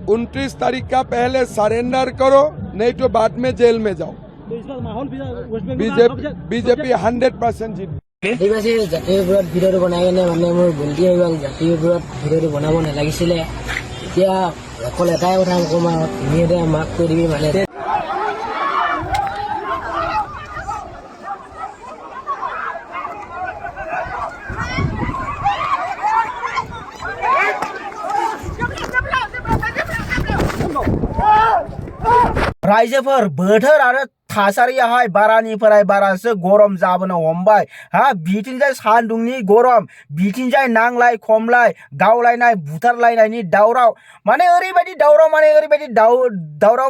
उनतीस तारीख का पहले सरेंडर करो, नहीं तो बाद में जेल में जाओ। तो इस बार माहौल बीजेपी 100% जीत। আদিবাসী জাতীয় বিৰোধ ভিডিঅ'টো বনাই কেনে মানে মোৰ ভণ্টি এবং জাতীয় বিৰোধ ভিডিঅ'টো বনাব নালাগিছিলে। এতিয়া অকল এটাই কথা ক'ম আৰু তুমি মাক কৈ দিবি মানে रायजोफोर बोथोर आरो थासारियाहाय बारानिफ्राय बारासो गरम जाबोनो हमबाय। बिथिंजाय सान्दुंनि गरम, बिथिंजाय नांलाय खमलाय गावलायनाय बुथारलायनायनि दावराव, माने ओरैबायदि दावराव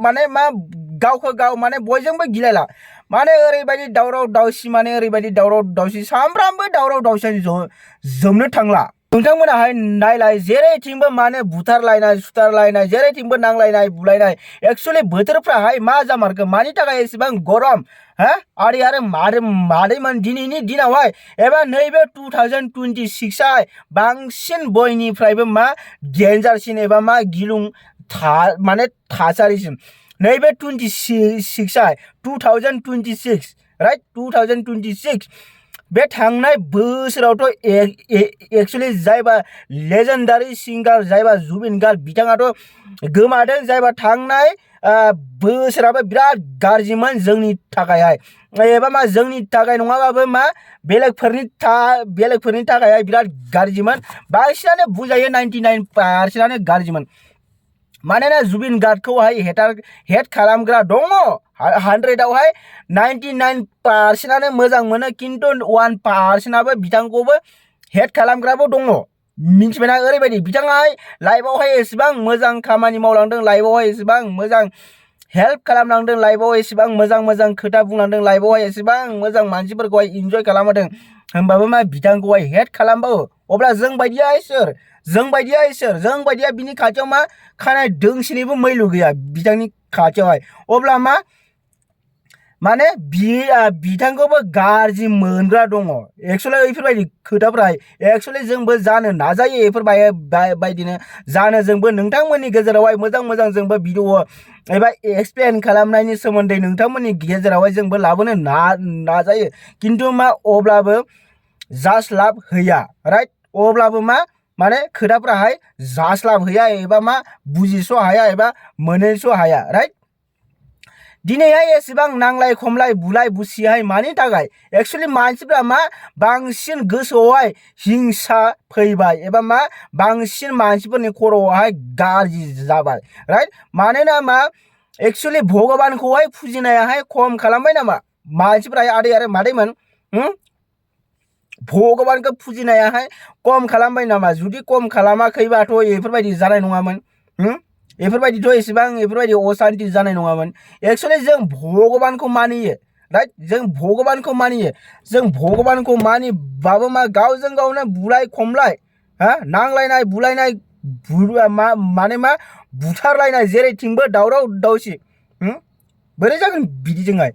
माने मा गावखौ गाव माने बयजोंबो गिलायला, माने ओरैबायदि दावराव दावसि सामफ्रामबो दावराव दावसि जोबनो थांला। नोंथांमोनाहाय नायलाय जेरैथिंबो माने बुथारलायनाय सुथारलायनाय, जेरैथिंबो नांलायनाय बुलायनाय। एक्चुअली बोथोरफ्राहाय मा जामारखो, मानि थाखाय एसेबां गरम? आरो मादैमोन दिनैनि दिनावहाय एबा नैबे 2026 बांसिन बयनिफ्रायबो मा डेन्जारसिन एबा मा गिलुं माने थासारिसिम नैबे 2026 राइट 2026 बे थांनाय बोसोरावथ' एक्चुअली जायबा लेजेन्डारि सिंगार जायबा जुबिन गार्ग बिथाङाथ' गोमादों। जायबा थांनाय बोसोराबो बिराद गाज्रिमोन जोंनि थाखायहाय, एबा मा जोंनि थाखाय नङाबाबो मा बेलेगफोरनि थाखायहाय बिराद गाज्रिमोन। बांसिनानो बुंजायो 99% गाज्रिमोन। मानोना जुबिन गार्गखौहाय हेट खालामग्रा दङ। 100आवहाय 99% मोजां मोनो, किन्तु 1%आबो बिथांखौबो हेट खालामग्राबो दङ। मिन्थिबायना? ओरैबायदि बिथाङाहाय लाइफआवहाय एसेबां मोजां खामानि मावलांदों, लाइफआवहाय एसेबां मोजां हेल्प खालामलांदों, लाइफआव एसेबां मोजां खोथा बुंलांदों, लाइफआवहाय एसेबां मोजां मानसिफोरखौहाय इन्जय खालामदों, होमबाबो मा बिथांखौहाय हेट खालामबावो। अब्ला जों बायदिया बिनि खाथियाव मा खानाय दोंसेनिबो मैलु गैया बिथांनि खाथियावहाय। अब्ला मा माने बिथांखौबो गाज्रि मोनग्रा दङ। एक्चुअली बेफोरबायदि खोथाफ्रा एक्चुअली जोंबो जानो नाजायो, बेफोरबायदिनो जानो जोंबो नोंथांमोननि गेजेरावहाय मोजां जोंबो भिडिअ एबा एक्सप्लेन खालामनायनि सोमोन्दै नोंथांमोननि गेजेरावहाय जोंबो लाबोनो नाजायो, किन्तु मा अब्लाबो जास्लाब हैया राइट। अब्लाबो मा माने खोथाफ्राहाय जास्लाब हैया एबा मा बुजिस' हाया एबा मोनहैस' हाया राइट। दिनैहाय एसेबां नांलाय खमलाय बुलाय बुसिहाय मानि थाखाय? एक्चुअली मानसिफ्रा मा बांसिन गोसोआवहाय हिंसा फैबाय एबा मा बांसिन मानसिफोरनि खर'आवहाय गाज्रि जाबाय राइट। मानोना मा एक्चुअली भगबानखौहाय फुजिनायाहाय खम खालामबाय नामा मानसिफ्रा? आदै आरो मादैमोन भगबानखौ फुजिनायाहाय खम खालामबाय नामा? जुदि खम खालामाखैबाथ' बेफोरबायदि जानाय नङामोन। बेफोरबायदिथ' एसेबां बेफोरबायदि असान्ति जानाय नङामोन। एक्चुअली जों भगबानखौ मानियो राइट, जों भगबानखौ मानिबाबो मा गावजों गावनो बुलाय खमलाय नांलायनाय बुलायनाय माने मा बुथारलायनाय, जेरैथिंबो दावराव दावसि बोरै जागोन बिदिजोंहाय?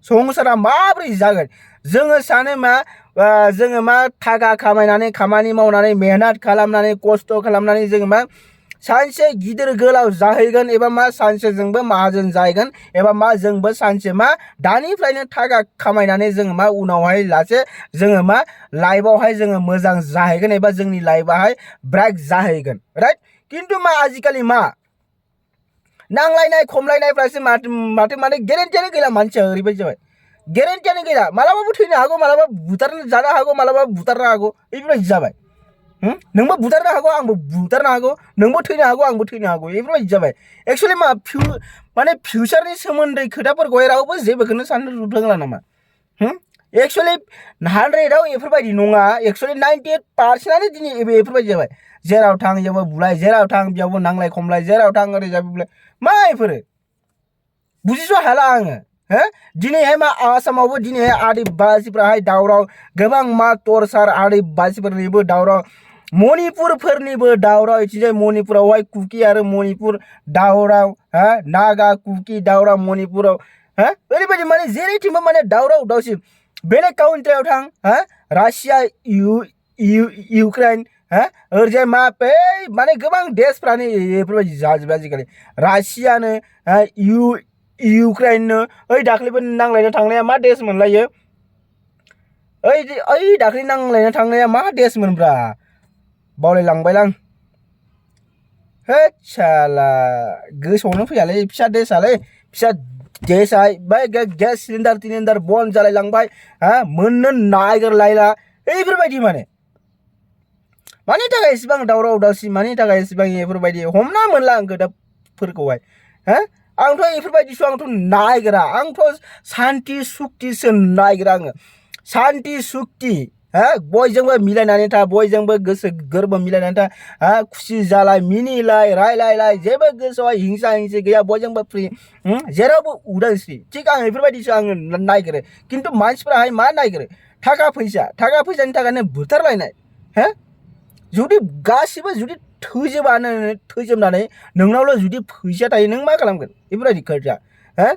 संसारा माबोरै जागोन? जोङो सानो मा जोङो मा थाखा खामायनानै खामानि मावनानै मेहनत खालामनानै खस्थ' खालामनानै जोङो मा सानसे गिदिर गोलाव जाहैगोन एबा मा सानसे जोंबो माहाजोन जाहैगोन एबा मा जोंबो सानसे मा दानिफ्रायनो थाखा खामायनानै जोङो मा उनावहाय लासे जोङो मा लाइफआवहाय जोङो मोजां जाहैगोन एबा जोंनि लाइफआहाय ब्राइट जाहैगोन राइट। किन्तु मा आजिखालि मा नांलायनाय खमलायनायफ्रासो माथो माने गेरेन्टियानो गैला। मानसिया ओरैबायदि जाबाय, गेरेन्टियानो गैला। मालाबाबो थैनो हागौ, मालाबा बुथारनो जानो हागौ, मालाबा बुथारनो हागौ, बेफोरबायदि जाबाय। नोंबो बुथारनो हागौ, आंबो बुथारनो हागौ, नोंबो थैनो हागौ, आंबो थैनो हागौ, बेफोरबायदि जाबाय। एक्चुअली मा माने फिउचारनि सोमोन्दै खोथाफोरखौहाय रावबो जेबोखौनो साननो रोंला नामा? एक्चुअली 100आव बेफोरबायदि नङा एक्चुअली 98%आनो दिनै बेफोरबायदि जाबाय जेराव थां बेयावबो बुलाय जेराव थां बेयावबो नांलाय खमलाय जेराव थां ओरै जाबो बुलाय मा बेफोरो बुजिस' हाला आङो हो दिनैहाय मा आसामावबो दिनैहाय आदिबासिफ्राहाय दावराव गोबां मा टर्चार आदिबासिफोरनिबो दावराव मणिपुरफोरनिबो दावराव इथिंजाय मणिपुरावहाय कुकि आरो मणिपुर दावराव हा नागा कुकि दावराव मणिपुराव हा ओरैबायदि माने जेरैथिंबो माने दावराव दावसि बेलेग काउन्ट्रियाव थां हा रासिया इउक्रेन हा ओरैजाय मा माने गोबां देशफ्रानो बेफोरबायदि जाजोब्बाय आजिखालि रासियानो इउक्रेननो ओइ दाख्लैबो नांलायनो थांनाया मा देश मोनलायो ओइ दाख्लै नांलायनो थांनाया मा देश मोनब्रा बावलायलांबायलां होद साला गोसोआवनो फैयालै फिसा देशआलै फिसा देशआ गेस सिलिन्डार बन जालायलांबाय हा मोननो नागिरलायला बेफोरबायदि मानि थाखाय इसेबां दावराव दावसि मानि थाखाय इसेबां बेफोरबायदि हमना मोनला आं खोथाफोरखौहाय हा आंथ' बेफोरबायदिसो आंथ' नायगिरा आंथ' सान्ति सुक्तिसो नायगिरा आङो सान्ति सुक्ति हा बयजोंबो मिलायनानै था बयजोंबो गोसो गोरबो मिलायनानै था हा खुसि जालाय मिनिलाय रायलायलाय जेबो गोसोआव हिंसा हिंसि गैया बयजोंबो फ्रि जेरावबो उदांस्रि थिग आं बेफोरबायदिसो आङो नायगिरो खिन्थु मानसिफोराहाय मा नायगिरो थाखा फैसानि थाखायनो बुथारलायनाय हा जुदि गासिबो जुदि थोजोबनानै नोंनावल' जुदि फैसा थायो नों मा खालामगोन बेफोरबायदि खोथा हा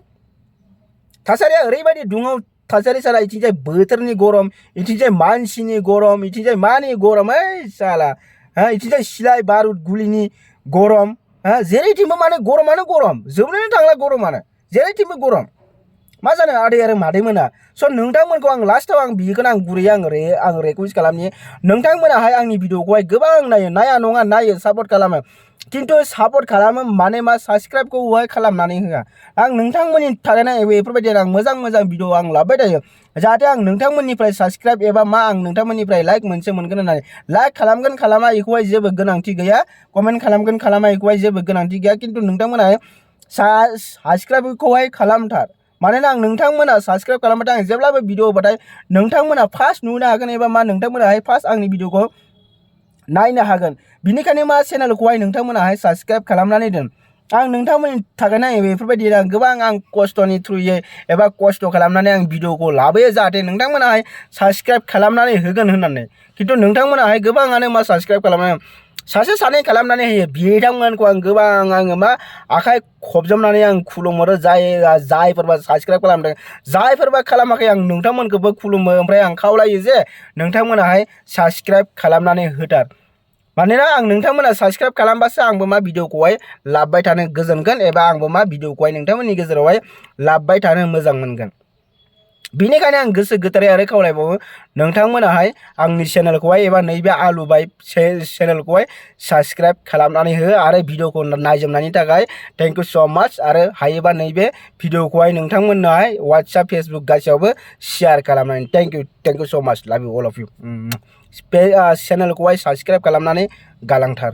थासारिया ओरैबायदि दुङाव थासारि साला इथिंजाय बोथोरनि गरम इथिंजाय मानसिनि गरम इथिंजाय मानि गरम साला हा इथिंजाय सिलाय बारुद गुलिनि गरम हा जेरैथिंबो माने गरमानो गरम जोबनोनो थांला गरमानो जेरैथिंबो गरम मा जानो आदै आरो मादै मोना स' नोंथांमोनखौ आं लास्टाव आं बिगोन आं गुरैयै आं रिकुवेस्ट खालामनि नोंथांमोनाहाय आंनि भिडिअखौहाय गोबां नाया नङा नायो सापर्ट खालामो खिन्थु सापर्ट खालामो माने मा साबस्क्राइबखौहाय खालामनानै होआ आं नोंथांमोननि थाखायनो बेफोरबायदि आं मोजां भिडिअ आं लाबाय थायो जाहाथे आं नोंथांमोननिफ्राय साबस्क्राइब एबा मा आं नोंथांमोननिफ्राय लाइक मोनसे मोनगोन होननानै लाइक खालामगोन खालामा बेखौहाय जेबो गोनांथि गैया कमेन्ट खालामगोन खालामा बेखौहाय जेबो गोनांथि गैया खिन्थु नोंथांमोनाहाय साबस्क्राइबखौहाय खालामथार मानोना आं नोंथांमोना साबस्क्राइब खालामबाथाय आं जेब्लाबो भिडिअ होबाथाय नोंथांमोना फार्स्ट नुनो हागोन एबा मा नोंथांमोनाहाय फार्स्ट आंनि भिडिअखौ नायनो हागोन बिनिखायनो मा चेनेलखौहाय नोंथांमोनाहाय साबस्क्राइब खालामनानै दोन आं नोंथांमोननि थाखायनो बेफोरबायदि गोबां आं खस्थ'नि थ्रुयै एबा खस्थ' खालामनानै आं भिडिअखौ लाबोयो जाहाथे नोंथांमोनाहाय साबस्क्राइब खालामनानै होगोन होननानै खिन्थु नोंथांमोनाहाय गोबाङानो मा साबस्क्राइब खालामनानै सासे सानै खालामनानै होयो बिथांमोनखौ आं गोबां आङो मा आखाइ खबजोबनानै आं खुलुमहरो जायफोरबा साबस्क्राइब खालामदों जायफोरबा खालामाखै आं नोंथांमोनखौबो खुलुमो ओमफ्राय आं खावलायो जे नोंथांमोनाहाय साबस्क्राइब खालामनानै होथार मानोना आं नोंथांमोना साबस्क्राइब खालामबासो आंबो मा भिडिअखौहाय लाबोबाय थानो गोजोनगोन एबा आंबो मा भिडिअखौहाय नोंथांमोननि गेजेरावहाय लाबोबाय थानो मोजां मोनगोन बेनिखायनो आं गोसो गोथारै आरो खावलायबावो नोंथांमोनाहाय आंनि चेनेलखौहाय एबा नैबे आलु बाय चेनेलखौहाय साबस्क्राइब खालामनानै हो आरो भिडिअखौ नायजोबनायनि थाखाय थेंक इउ स' माच आरो हायोबा नैबे भिडिअखौहाय नोंथांमोनाहाय वाट्सएप फेसबुक गासैयावबो शेयार खालामनानै thank you so' much love you all of you चेनेलखौहाय साबस्क्राइब खालामनानै गालांथार